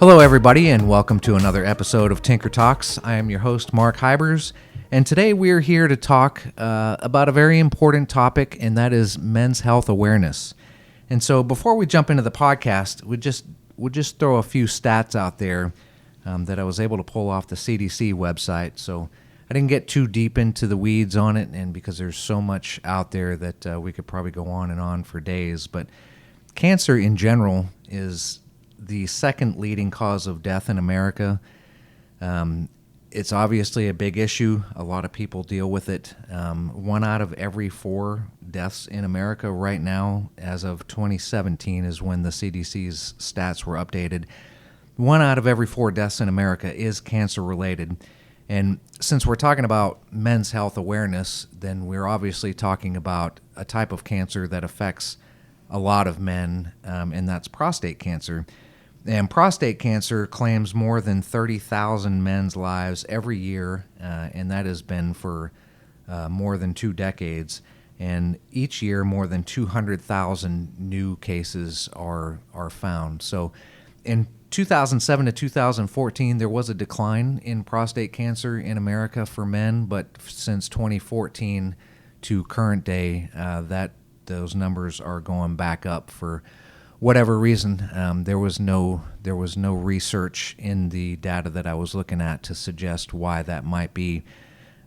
Hello, everybody, and welcome to another episode of Tinker Talks. I am your host, Mark Hybers, and today we are here to talk about a very important topic, and that is men's health awareness. And so before we jump into the podcast, we'll just throw a few stats out there that I was able to pull off the CDC website. So I didn't get too deep into the weeds on it, and because there's so much out there that we could probably go on and on for days. But cancer in general is the second leading cause of death in America. It's obviously a big issue. A lot of people deal with it. 1 out of every 4 deaths in America right now, as of 2017, is when the CDC's stats were updated. 1 out of every 4 deaths in America is cancer-related. And since we're talking about men's health awareness, then we're obviously talking about a type of cancer that affects a lot of men, and that's prostate cancer. And prostate cancer claims more than 30,000 men's lives every year, and that has been for more than 2 decades. And each year, more than 200,000 new cases are found. So in 2007 to 2014, there was a decline in prostate cancer in America for men, but since 2014 to current day, those numbers are going back up for whatever reason. There was no research in the data that I was looking at to suggest why that might be.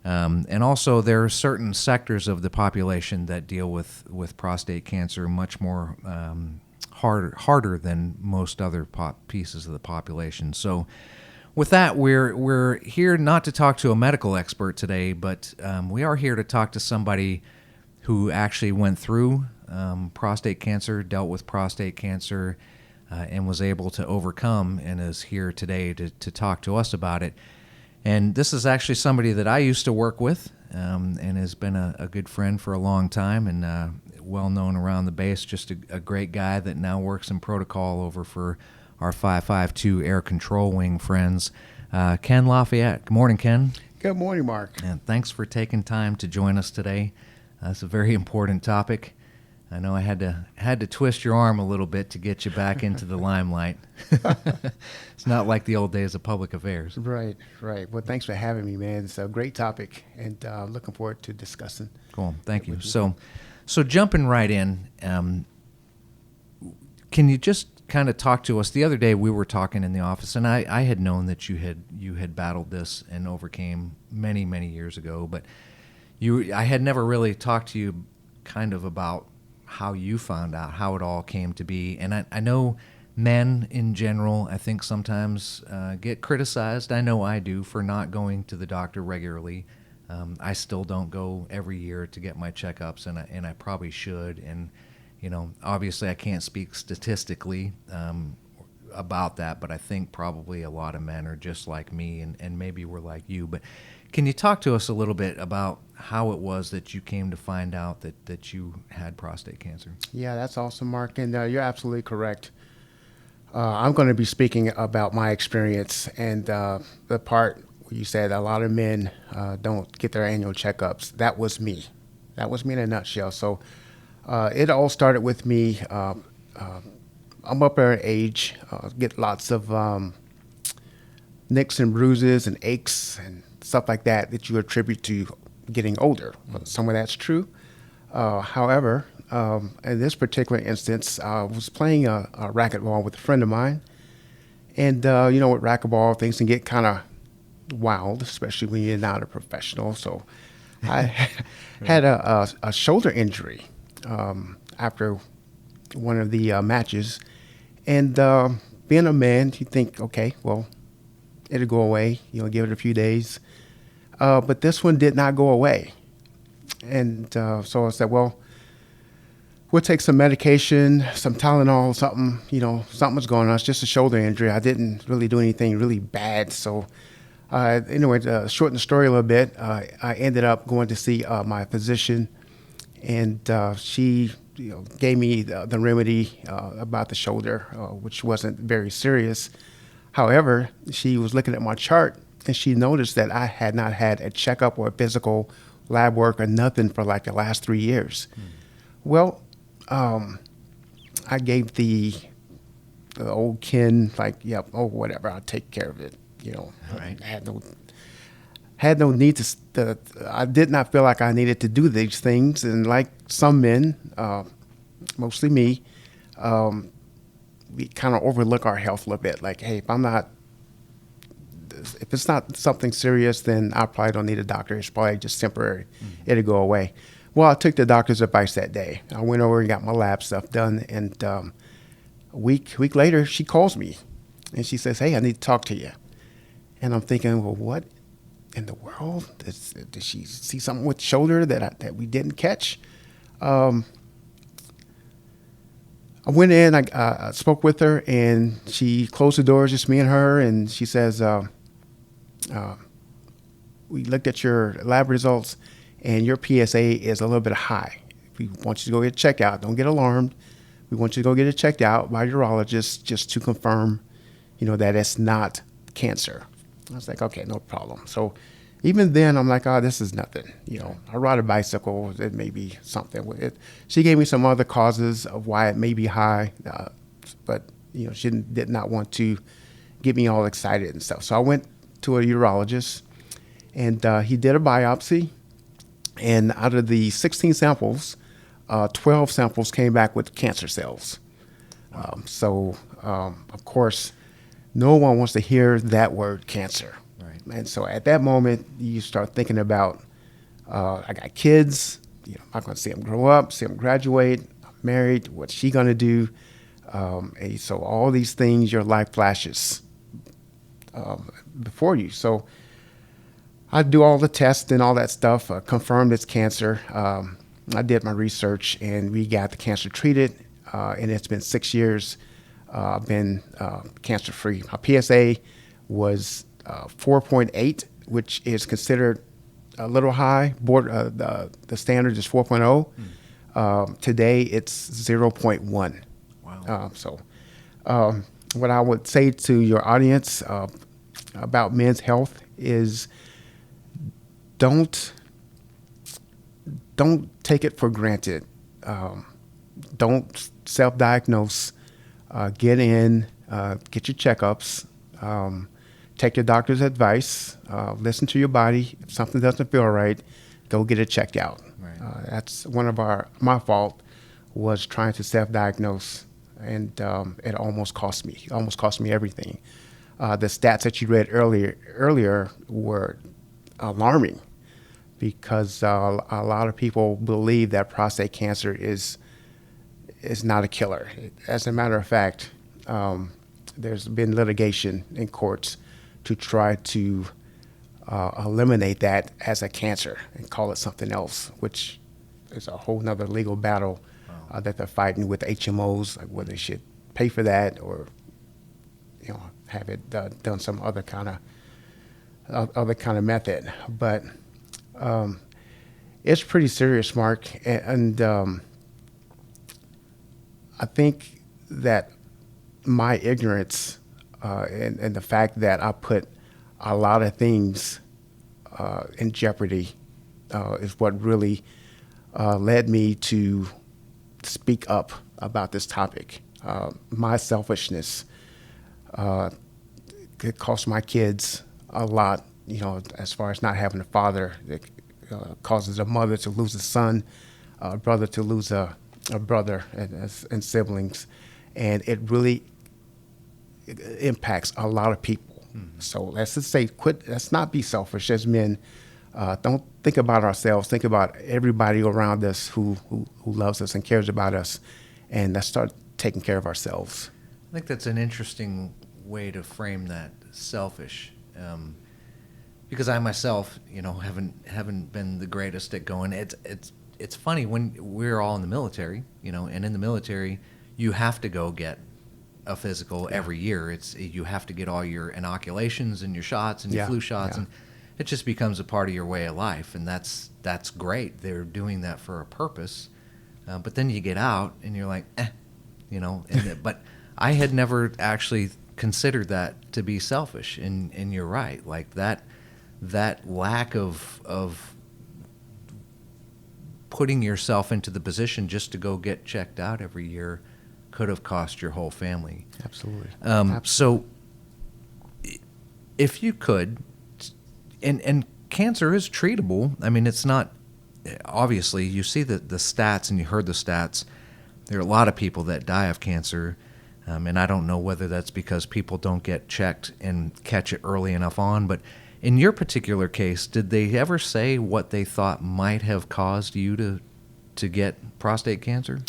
And also, there are certain sectors of the population that deal with prostate cancer much more harder than most other pieces of the population. So, with that, we're here not to talk to a medical expert today, but we are here to talk to somebody who actually went through prostate cancer, dealt with prostate cancer, and was able to overcome, and is here today to talk to us about it. And this is actually somebody that I used to work with, and has been a good friend for a long time, and well known around the base. Just a great guy that now works in protocol over for our 552 Air Control Wing friends, Ken Lafayette. Good morning, Ken. Good morning, Mark. And thanks for taking time to join us today. It's a very important topic. I know I had to twist your arm a little bit to get you back into the limelight. It's not like the old days of public affairs. Right. Well, thanks for having me, man. It's a great topic, and looking forward to discussing. Cool. Thank you. So jumping right in, can you just kind of talk to us? The other day we were talking in the office, and I had known that you had battled this and overcame many, many years ago, but I had never really talked to you kind of about how you found out, how it all came to be. And I know men in general, I think sometimes get criticized. I know I do, for not going to the doctor regularly. I still don't go every year to get my checkups, and I probably should. And, obviously I can't speak statistically about that, but I think probably a lot of men are just like me, and maybe we're like you. But can you talk to us a little bit about how it was that you came to find out that you had prostate cancer? Yeah, that's awesome, Mark, and you're absolutely correct. I'm going to be speaking about my experience, and the part where you said a lot of men don't get their annual checkups. That was me. That was me in a nutshell. So it all started with me. I'm up there in age, get lots of nicks and bruises and aches and stuff like that you attribute to getting older. Some of that's true. However, in this particular instance, I was playing a racquetball with a friend of mine. And, with racquetball, things can get kind of wild, especially when you're not a professional. So I had a shoulder injury after one of the matches. And being a man, you think, okay, well, it'll go away. Give it a few days. But this one did not go away. And so I said, well, we'll take some medication, some Tylenol, something, something's going on. It's just a shoulder injury. I didn't really do anything really bad. So anyway, to shorten the story a little bit, I ended up going to see my physician, and she gave me the remedy about the shoulder, which wasn't very serious. However, she was looking at my chart, and she noticed that I had not had a checkup or a physical lab work or nothing for like the last 3 years. Well, I gave the the old Ken, like, yep, oh, whatever, I'll take care of it. Right. I had no need to. I did not feel like I needed to do these things, and like some men, mostly me, we kind of overlook our health a little bit. Like, hey, if it's not something serious, then I probably don't need a doctor. It's probably just temporary. It'll go away. Well, I took the doctor's advice that day. I went over and got my lab stuff done, and a week later, she calls me, and she says, "Hey, I need to talk to you." And I'm thinking, well, what in the world? Did she see something with the shoulder that we didn't catch? I went in, I spoke with her, and she closed the doors, just me and her, and she says, we looked at your lab results, and your PSA is a little bit high. We want you to go get it checked out. Don't get alarmed. We want you to go get it checked out by a urologist just to confirm, that it's not cancer. I was like, okay, no problem. So even then, I'm like, oh, this is nothing. I ride a bicycle. It may be something with it. She gave me some other causes of why it may be high, but she did not want to get me all excited and stuff. So I went to a urologist, and he did a biopsy. And out of the 16 samples, 12 samples came back with cancer cells. Of course, no one wants to hear that word cancer. Right. And so at that moment, you start thinking about, I got kids, I'm not going to see them grow up, see them graduate, I'm married, what's she going to do? And so all these things, your life flashes before you. So I do all the tests and all that stuff, confirmed it's cancer. I did my research, and we got the cancer treated, and it's been 6 years. I've been cancer-free. My PSA was 4.8, which is considered a little high. The standard is 4.0. Today, it's 0.1. Wow. What I would say to your audience about men's health is don't take it for granted. Don't self-diagnose. Get in, get your checkups, take your doctor's advice, listen to your body. If something doesn't feel right, go get it checked out. Right. That's one of my fault was trying to self-diagnose, and it almost cost me everything. The stats that you read earlier were alarming, because a lot of people believe that prostate cancer is not a killer. As a matter of fact, there's been litigation in courts to try to eliminate that as a cancer and call it something else, which is a whole nother legal battle that they're fighting with HMOs, like whether they should pay for that or have it done some other kind of method. But it's pretty serious, Mark, and I think that my ignorance and the fact that I put a lot of things in jeopardy is what really led me to speak up about this topic. My selfishness could cost my kids a lot, as far as not having a father. It causes a mother to lose a son, a brother to lose a brother and siblings, and it really impacts a lot of people. Mm-hmm. So let's just say, let's not be selfish as men. Don't think about ourselves. Think about everybody around us who loves us and cares about us, and let's start taking care of ourselves. I think that's an interesting way to frame that, selfish. Because I myself, haven't been the greatest at going. It's funny when we're all in the military, and in the military, you have to go get a physical every year. You have to get all your inoculations and your shots and your flu shots, and it just becomes a part of your way of life, and that's great. They're doing that for a purpose, but then you get out and you're like, but I had never actually considered that to be selfish, and you're right, like that lack of putting yourself into the position just to go get checked out every year could have cost your whole family. Absolutely. So if you could, and cancer is treatable. I mean, it's not, obviously, you see the stats and you heard the stats. There are a lot of people that die of cancer, and I don't know whether that's because people don't get checked and catch it early enough on, but in your particular case, did they ever say what they thought might have caused you to get prostate cancer?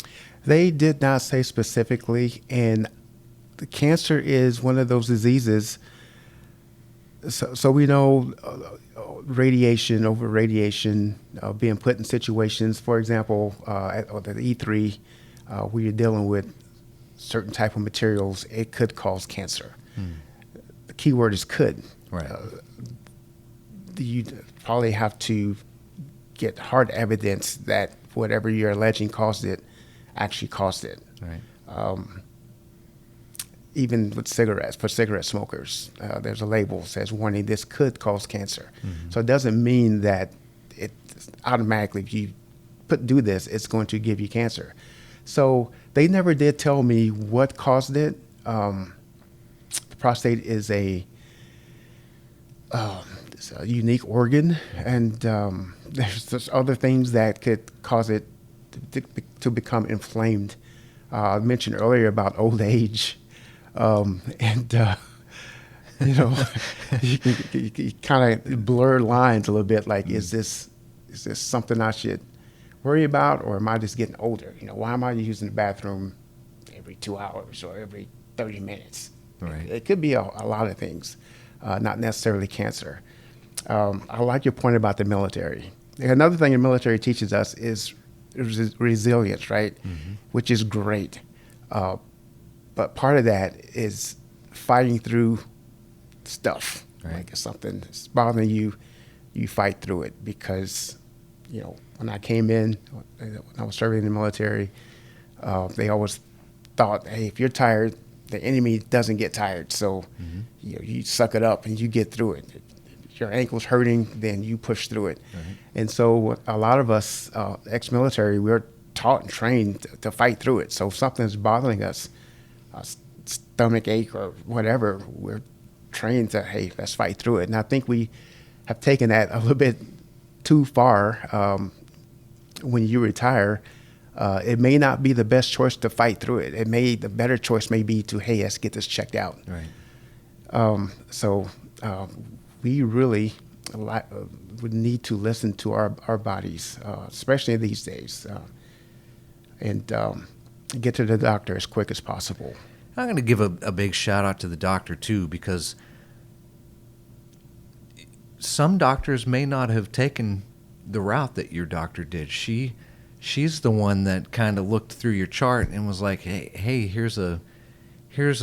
They did not say specifically, and the cancer is one of those diseases. So we know radiation, being put in situations, for example, at the E3, where you're dealing with certain type of materials, it could cause cancer. The key word is could. Right. You probably have to get hard evidence that whatever you're alleging caused it actually caused it. Right. Even with cigarettes, for cigarette smokers, there's a label that says warning, this could cause cancer. Mm-hmm. So it doesn't mean that it automatically, if you do this, it's going to give you cancer. So they never did tell me what caused it. The prostate is it's a unique organ, and there's other things that could cause it to become inflamed. I mentioned earlier about old age. You kind of blur lines a little bit. Like, is this something I should worry about, or am I just getting older? Why am I using the bathroom every 2 hours or every 30 minutes? Right. It could be a lot of things, not necessarily cancer. I like your point about the military. Another thing the military teaches us is resilience, right? Mm-hmm. Which is great. But part of that is fighting through stuff. Right. Like if something's bothering you, you fight through it. Because, when I came in, when I was serving in the military, they always thought, hey, if you're tired, the enemy doesn't get tired. So, you suck it up and you get through it. If your ankle's hurting, then you push through it. Right. And so a lot of us ex-military, we're taught and trained to fight through it. So if something's bothering us, stomach ache or whatever, we're trained to, hey, let's fight through it. And I think we have taken that a little bit too far. When you retire, it may not be the best choice to fight through it. The better choice may be to, hey, let's get this checked out. Right. So we really would need to listen to our bodies, especially these days, and get to the doctor as quick as possible. I'm going to give a big shout out to the doctor too, because some doctors may not have taken the route that your doctor did. She's the one that kind of looked through your chart and was like, hey, here's a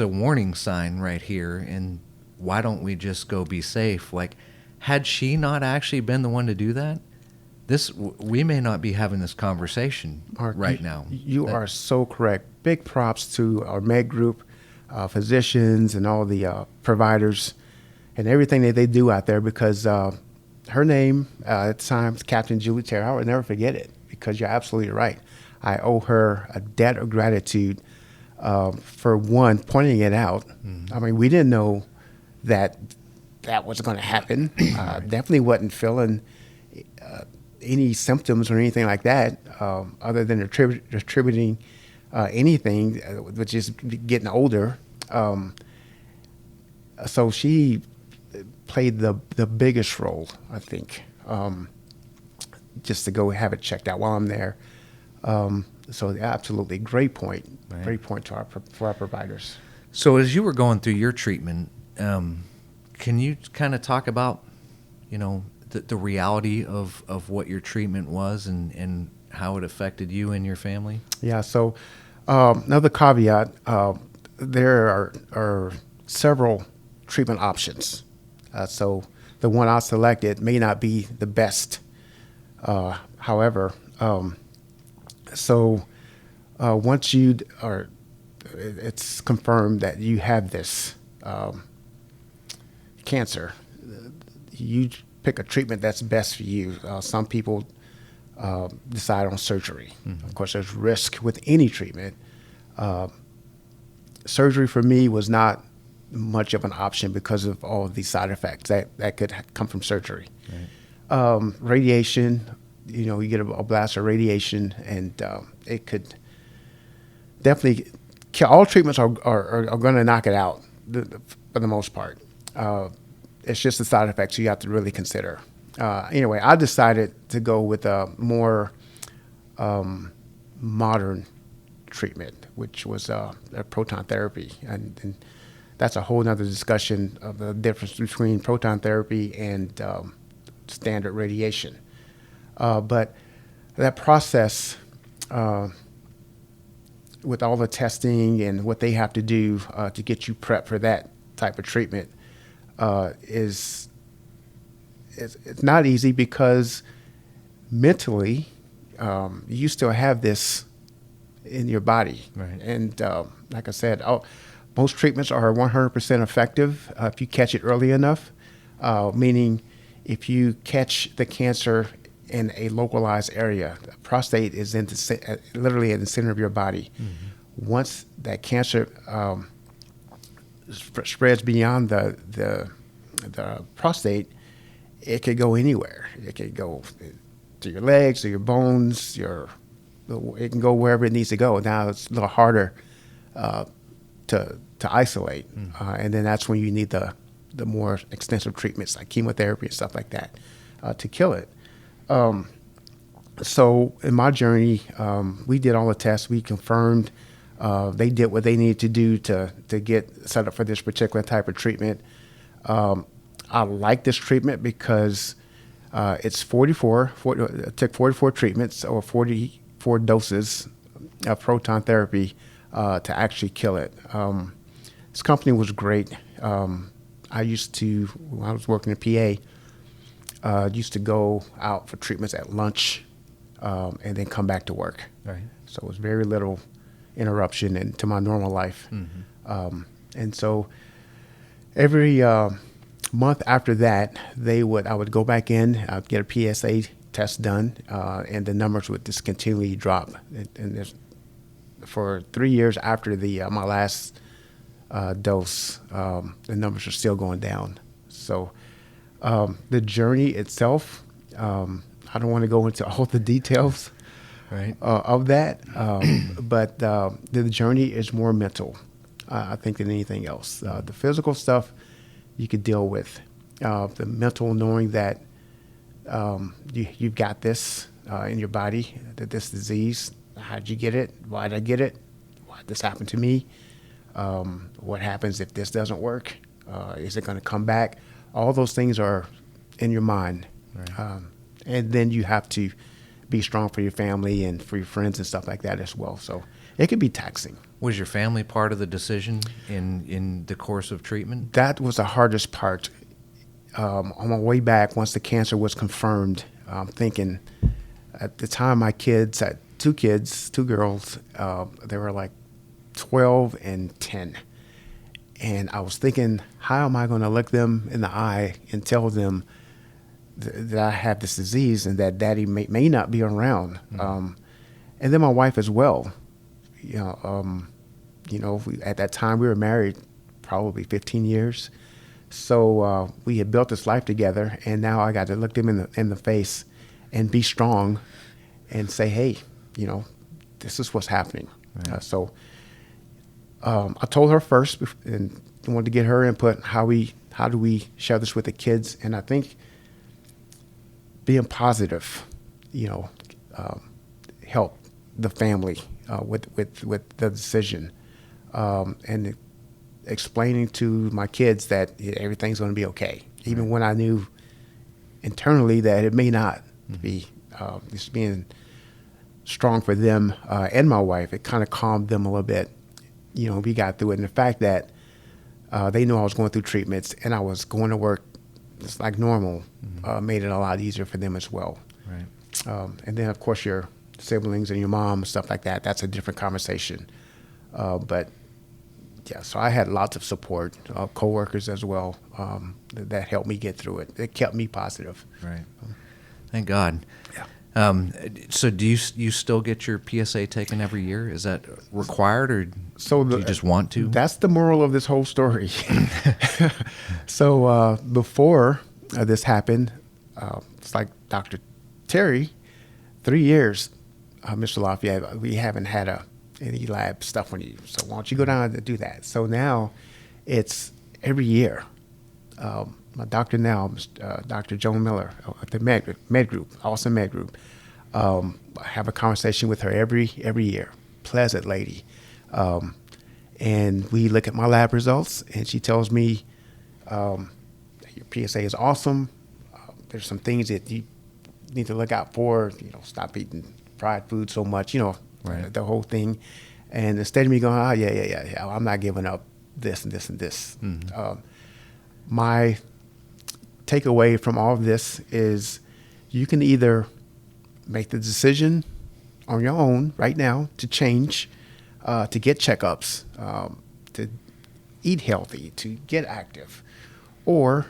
warning sign right here, and why don't we just go be safe? Like, had she not actually been the one to do that, we may not be having this conversation right now. You are so correct. Big props to our Med Group, physicians, and all the providers, and everything that they do out there. Because her name at the time, Captain Julie Terry, I would never forget it. Because you're absolutely right. I owe her a debt of gratitude for one, pointing it out. Mm-hmm. I mean, we didn't know that was going to happen. Definitely wasn't feeling any symptoms or anything like that, other than attributing anything, which is getting older. So she played the biggest role, I think, just to go have it checked out while I'm there. So absolutely, great point. Right. Great point for our providers. So as you were going through your treatment, can you kind of talk about, the reality of what your treatment was and how it affected you and your family? Yeah. So another caveat: there are several treatment options. So the one I selected may not be the best. However, once it's confirmed that you have this cancer, you pick a treatment that's best for you. Some people decide on surgery. Mm-hmm. Of course, there's risk with any treatment, surgery for me was not much of an option because of all of these side effects that could come from surgery. Right. Radiation, you get a blast of radiation, and it could definitely kill. All treatments are going to knock it out for the most part. It's just the side effects you have to really consider. Anyway, I decided to go with a more modern treatment, which was a proton therapy. And that's a whole nother discussion of the difference between proton therapy and standard radiation. But that process, with all the testing and what they have to do to get you prepped for that type of treatment, it's not easy because mentally you still have this in your body. Right. And like I said, most treatments are 100% effective if you catch it early enough, meaning if you catch the cancer in a localized area. The prostate is literally in the center of your body. Mm-hmm. Once that cancer spreads beyond the prostate, it could go anywhere. It could go to your legs, to your bones, it can go wherever it needs to go. Now it's a little harder to isolate, mm-hmm. And then that's when you need the more extensive treatments like chemotherapy and stuff like that to kill it. So in my journey, we did all the tests. We confirmed they did what they needed to do to get set up for this particular type of treatment. I like this treatment because it's 44. It took 44 treatments or 44 doses of proton therapy to actually kill it. This company was great. I used to, when I was working at PA, used to go out for treatments at lunch and then come back to work. Right. So it was very little interruption into my normal life. Mm-hmm. And so every month after that, I would go back in, I'd get a PSA test done, and the numbers would just continually drop. And for 3 years after my last dose, the numbers are still going down. So the journey itself, I don't want to go into all the details right. Of that, but the journey is more mental, I think, than anything else. The physical stuff you could deal with. The mental, knowing that you've got this in your body, that this disease, how'd you get it? Why did I get it? Why did this happen to me? What happens if this doesn't work? Is it going to come back? All those things are in your mind. Right. And then you have to be strong for your family and for your friends and stuff like that as well. So it could be taxing. Was your family part of the decision in the course of treatment? That was the hardest part. On my way back, once the cancer was confirmed, I'm thinking at the time my kids, I had two girls, they were like 12 and 10. And I was thinking, how am I going to look them in the eye and tell them that I have this disease and that daddy may not be around? Mm-hmm. And then my wife as well. At that time we were married probably 15 years. So we had built this life together, and now I got to look them in the face and be strong and say, hey, this is what's happening. Right. So I told her first and wanted to get her input. How do we share this with the kids? And I think being positive, help the family with the decision, and explaining to my kids that everything's going to be okay, even when I knew internally that it may not be. Just being strong for them and my wife, it kind of calmed them a little bit. We got through it, and the fact that they knew I was going through treatments and I was going to work just like normal, made it a lot easier for them as well. Right. And then, of course, your siblings and your mom and stuff like that, that's a different conversation. But yeah, so I had lots of support, coworkers as well, that helped me get through it. It kept me positive. Right. Thank God. Yeah. So do you still get your PSA taken every year? Is that required, or do you just want to? That's the moral of this whole story. So before this happened, it's like Dr. Terry, 3 years, Mr. Lafayette, we haven't had any lab stuff on you. So why don't you go down and do that? So now it's every year. My doctor now, Dr. Joan Miller at the Med Group, Austin Med Group. I have a conversation with her every year. Pleasant lady. And we look at my lab results, and she tells me, your PSA is awesome. There's some things that you need to look out for. Stop eating fried food so much, Right. the whole thing. And instead of me going, yeah, I'm not giving up this and this and this. Mm-hmm. My takeaway from all of this is you can either make the decision on your own right now to change, to get checkups, to eat healthy, to get active, or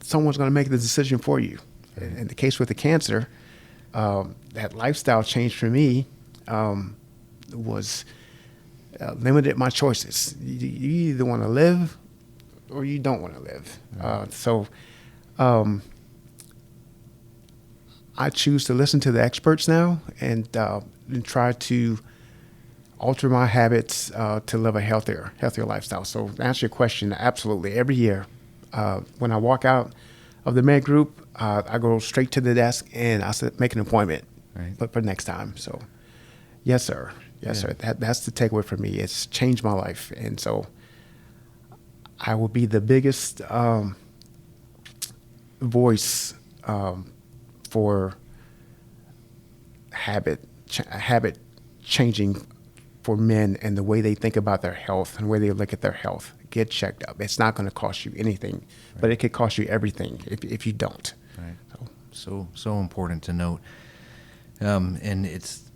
someone's going to make the decision for you. In the case with the cancer, that lifestyle change for me was limited my choices. You either want to live or you don't want to live. So I choose to listen to the experts now and try to alter my habits to live a healthier lifestyle. So to answer your question, absolutely. Every year, when I walk out of the Med Group, I go straight to the desk and I said, make an appointment, Right. but for next time. So, yes, sir. Yes, sir. That's the takeaway for me. It's changed my life, and so I will be the biggest voice for habit changing for men and the way they think about their health and the way they look at their health. Get checked up. It's not going to cost you anything, but it could cost you everything if you don't. Right. So important to note. And it's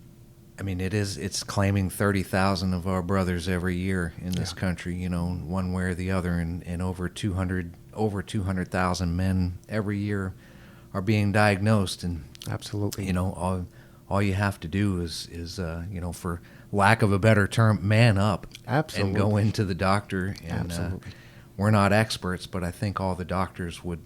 claiming 30,000 of our brothers every year in this country, one way or the other, and over 200,000 men every year are being diagnosed. And Absolutely. all you have to do is for lack of a better term, man up. Absolutely. And go into the doctor. And Absolutely. We're not experts, but I think all the doctors would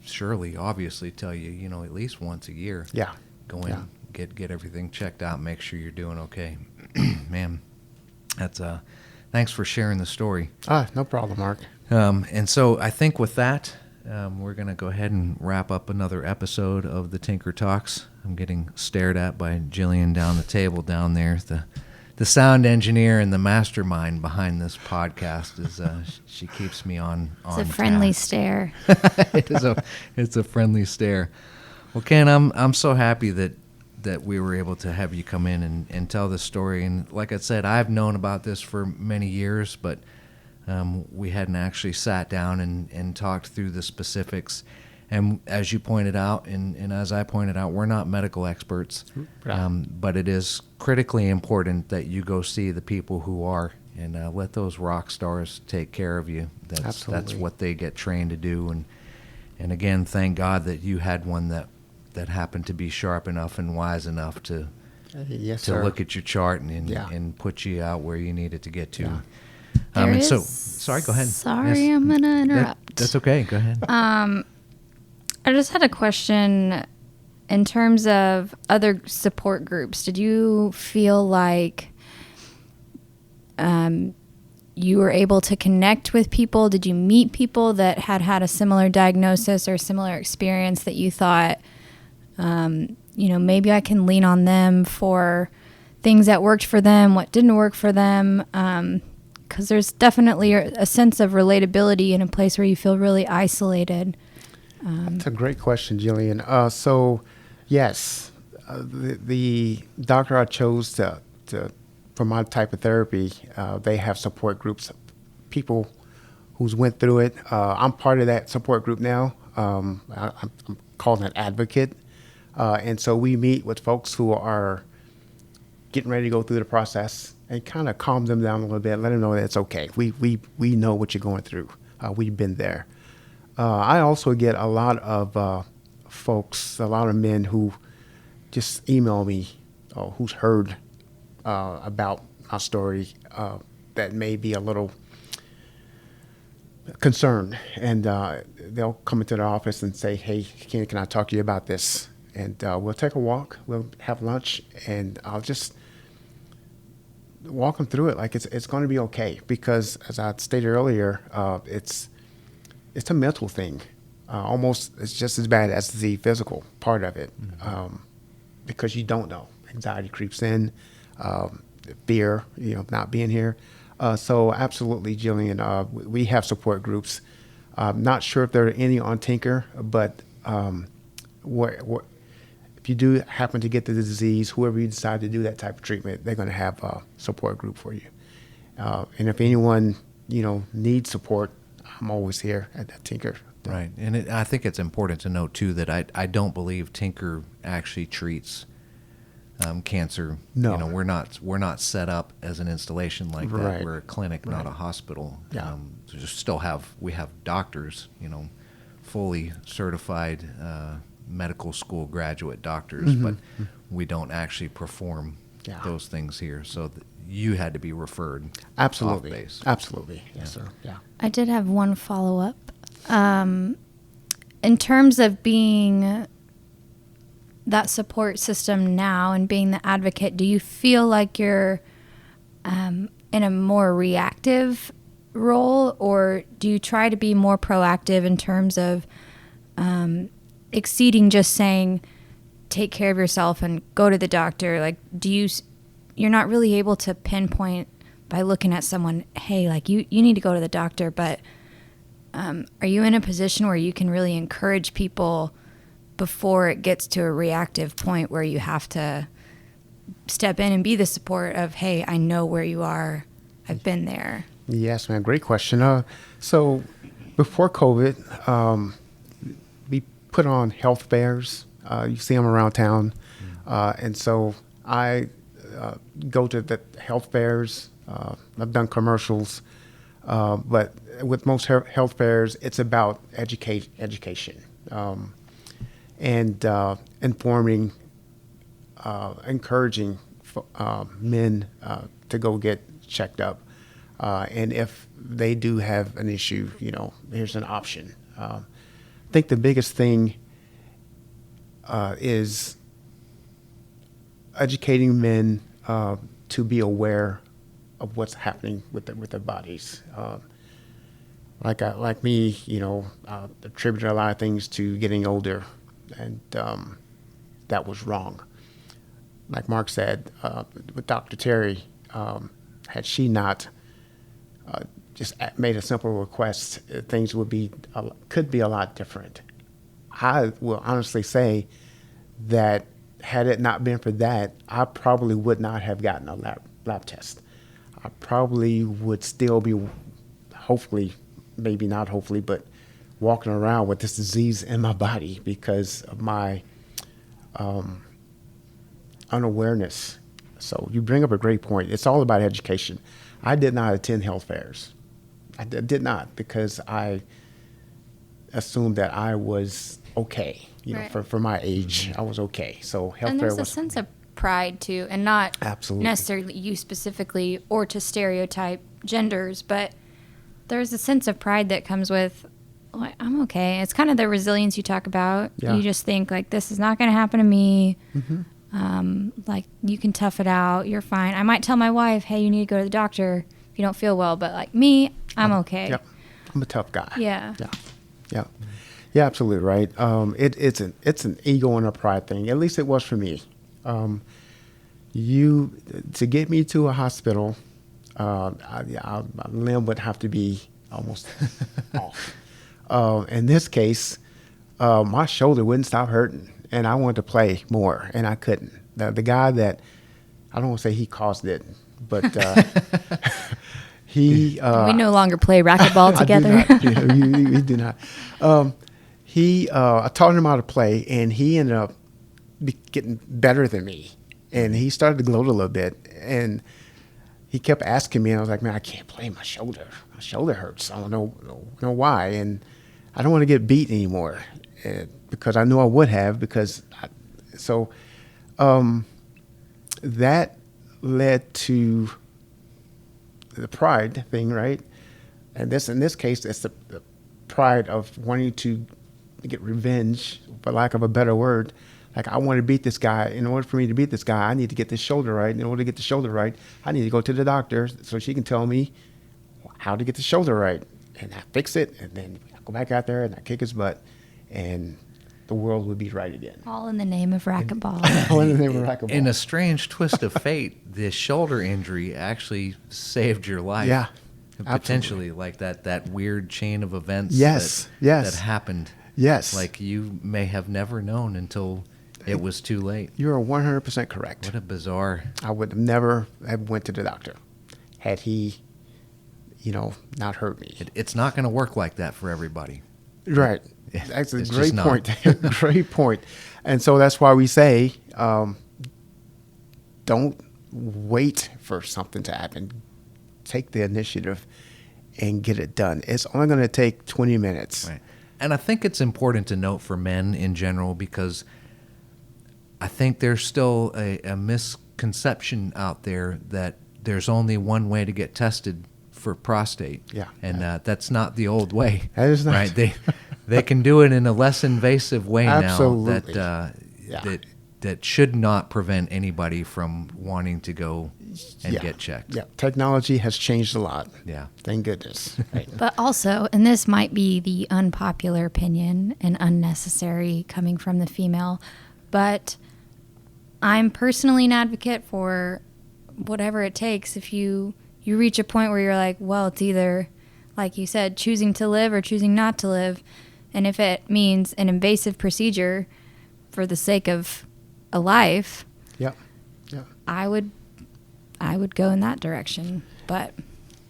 surely, obviously, tell you, at least once a year. Yeah. Go in, get everything checked out, make sure you're doing okay. Man, that's thanks for sharing the story. No problem, Mark. And so I think with that, we're going to go ahead and wrap up another episode of the Tinker Talks. I'm getting stared at by Jillian down the table down there. The sound engineer and the mastermind behind this podcast is she keeps me on. It's a friendly task. stare. It's a friendly stare. Well, Ken, I'm so happy that we were able to have you come in and tell this story. And like I said, I've known about this for many years, but we hadn't actually sat down and talked through the specifics. And as you pointed out, and as I pointed out, we're not medical experts, but it is critically important that you go see the people who are, and let those rock stars take care of you. That's what they get trained to do. And again, thank God that you had one that happened to be sharp enough and wise enough to look at your chart and put you out where you needed to get to. Sorry, go ahead. Sorry, Yes. I'm going to interrupt. That's okay. Go ahead. I just had a question in terms of other support groups. Did you feel like you were able to connect with people? Did you meet people that had a similar diagnosis or similar experience that you thought, maybe I can lean on them for things that worked for them, what didn't work for them? Because there's definitely a sense of relatability in a place where you feel really isolated. That's a great question, Jillian. So, yes, the doctor I chose for my type of therapy, they have support groups, people who's went through it. I'm part of that support group now. I'm called an advocate. And so we meet with folks who are getting ready to go through the process and kind of calm them down a little bit, let them know that it's okay. We know what you're going through. We've been there. I also get a lot of folks, a lot of men who just email me, who's heard about my story, that may be a little concerned, and they'll come into the office and say, "Hey, Ken, can I talk to you about this?" And we'll take a walk, we'll have lunch, and I'll just walk them through it like it's going to be okay. Because as I stated earlier, it's a mental thing. Almost it's just as bad as the physical part of it, because you don't know. Anxiety creeps in, fear, not being here. So absolutely, Jillian, we have support groups. Not sure if there are any on Tinker, but if you do happen to get the disease, whoever you decide to do that type of treatment, they're going to have a support group for you. And if anyone, needs support, I'm always here at Tinker. Right. And I think it's important to note, too, that I don't believe Tinker actually treats cancer. No. We're not set up as an installation like that. Right. We're a clinic, not Right. a hospital. Yeah. We have doctors, fully certified medical school graduate doctors, but we don't actually perform those things here. So you had to be referred. Absolutely. Off base. Absolutely. Yes, sir. Yeah. I did have one follow-up. In terms of being that support system now and being the advocate, do you feel like you're in a more reactive role, or do you try to be more proactive in terms of exceeding just saying, take care of yourself and go to the doctor? Like, you're not really able to pinpoint by looking at someone, hey, like you need to go to the doctor, but are you in a position where you can really encourage people before it gets to a reactive point where you have to step in and be the support of, hey, I know where you are, I've been there? Yes, man. Great question. So before COVID, we put on health fairs. You see them around town. And so I go to the health fairs. I've done commercials. But with most health fairs, it's about education and informing, encouraging men to go get checked up. And if they do have an issue, here's an option. I think the biggest thing is educating men to be aware of what's happening with their bodies. Like me, I attributed a lot of things to getting older, and that was wrong. Like Mark said, with Dr. Terry, had she not just made a simple request, things could be a lot different. I will honestly say that had it not been for that, I probably would not have gotten a lab test. I probably would still be, hopefully, maybe not hopefully, but walking around with this disease in my body because of my unawareness. So you bring up a great point. It's all about education. I did not attend health fairs. I did not, because I assumed that I was okay. Right. For my age, I was okay. So health And fair there's a was sense of pride too, and not Absolutely. necessarily you specifically or to stereotype genders, but there's a sense of pride that comes with, well, I'm okay. It's kind of the resilience you talk about. Yeah. You just think like, this is not going to happen to me. Mm-hmm. Like, you can tough it out. You're fine. I might tell my wife, hey, you need to go to the doctor if you don't feel well, but like me, I'm okay. Yep. I'm a tough guy. Yeah. Yeah, absolutely right. It's an ego and a pride thing. At least it was for me. To get me to a hospital, my limb would have to be almost off. In this case, my shoulder wouldn't stop hurting, and I wanted to play more, and I couldn't. The guy that, I don't want to say he caused it, but he. We no longer play racquetball together. We do not. I taught him how to play, and he ended up getting better than me. And he started to gloat a little bit, and he kept asking me, and I was like, man, I can't play my shoulder. My shoulder hurts. I don't know why, and I don't want to get beat anymore. because I knew I would have, that led to the pride thing, right? And in this case, it's the pride of wanting to get revenge, for lack of a better word. Like, I want to beat this guy. In order for me to beat this guy, I need to get this shoulder right. In order to get the shoulder right, I need to go to the doctor so she can tell me how to get the shoulder right. And I fix it, and then I go back out there and I kick his butt, and the world would be right again. All in the name of racquetball. All in the name of racquetball. In a strange twist of fate, the shoulder injury actually saved your life. Yeah, potentially, like that weird chain of events. Yes. that happened. Yes. Like, you may have never known until it was too late. You're 100% correct. What a bizarre. I would have never have went to the doctor had he, not hurt me. It's not going to work like that for everybody. Right. Yeah, That's a it's great just not. point. Great point. And so that's why we say, don't wait for something to happen. Take the initiative and get it done. It's only going to take 20 minutes. Right. And I think it's important to note for men in general, because I think there's still a misconception out there that there's only one way to get tested for prostate. Yeah. And that's not the old way. That is not. Right. They can do it in a less invasive way Absolutely. now Yeah. that should not prevent anybody from wanting to go and Yeah. get checked. Yeah. Technology has changed a lot. Yeah. Thank goodness. Right. But also, and this might be the unpopular opinion and unnecessary coming from the female, but I'm personally an advocate for whatever it takes. If you reach a point where you're like, well, it's either, like you said, choosing to live or choosing not to live. And if it means an invasive procedure for the sake of a life, Yeah. Yeah. I would go in that direction. But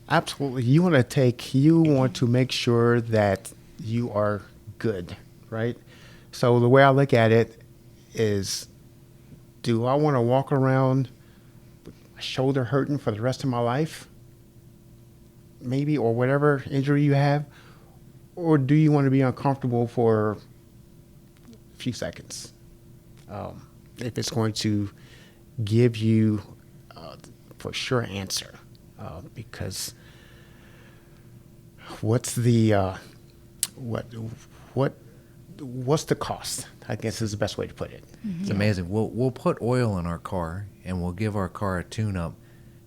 Absolutely. You want to make sure that you are good, right? So the way I look at it is, do I want to walk around with my shoulder hurting for the rest of my life? Maybe, or whatever injury you have. Or do you want to be uncomfortable for a few seconds? If it's going to give you for sure answer, because what's the what's the cost? I guess is the best way to put it. It's amazing. We'll put oil in our car, and we'll give our car a tune-up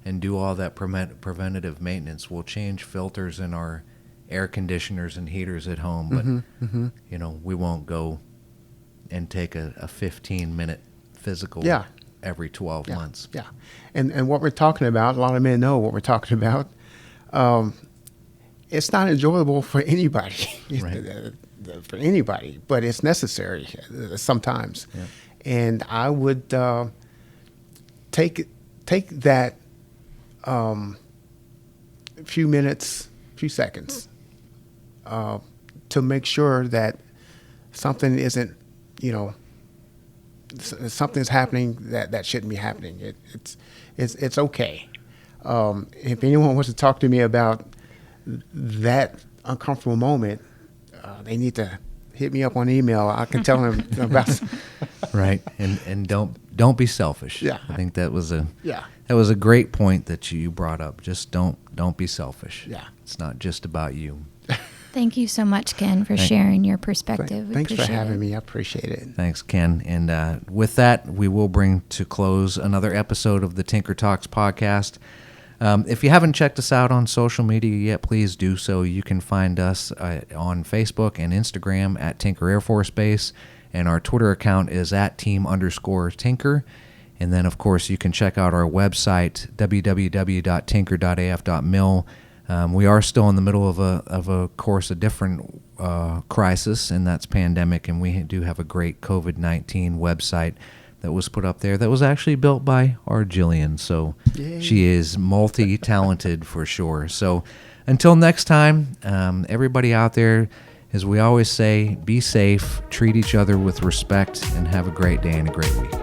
and do all that preventative maintenance. We'll change filters in our air conditioners and heaters at home, but we won't go and take a 15-minute physical every 12 months. Yeah. And what we're talking about, a lot of men know what we're talking about. It's not enjoyable for anybody, Right. For anybody, but it's necessary sometimes. Yeah. And I would take that few minutes, few seconds to make sure that something isn't, something's happening that shouldn't be happening. It's okay. If anyone wants to talk to me about that uncomfortable moment, they need to hit me up on email. I can tell them about. Right, and don't be selfish. Yeah. I think that was a great point that you brought up. Just don't be selfish. Yeah. It's not just about you. thank you so much, Ken, for sharing your perspective. We Thanks for appreciate having it. me. I appreciate it. Thanks, Ken. And with that, we will bring to close another episode of the Tinker Talks podcast. If you haven't checked us out on social media yet, please do so. You can find us on Facebook and Instagram at Tinker Air Force Base, and our Twitter account is at @team_Tinker. And then, of course, you can check out our website, www.tinker.af.mil. We are still in the middle of a different crisis, and that's pandemic, and we do have a great COVID-19 website that was put up there that was actually built by our Jillian. So Yay. She is multi-talented for sure. So until next time, everybody out there, as we always say, be safe, treat each other with respect, and have a great day and a great week.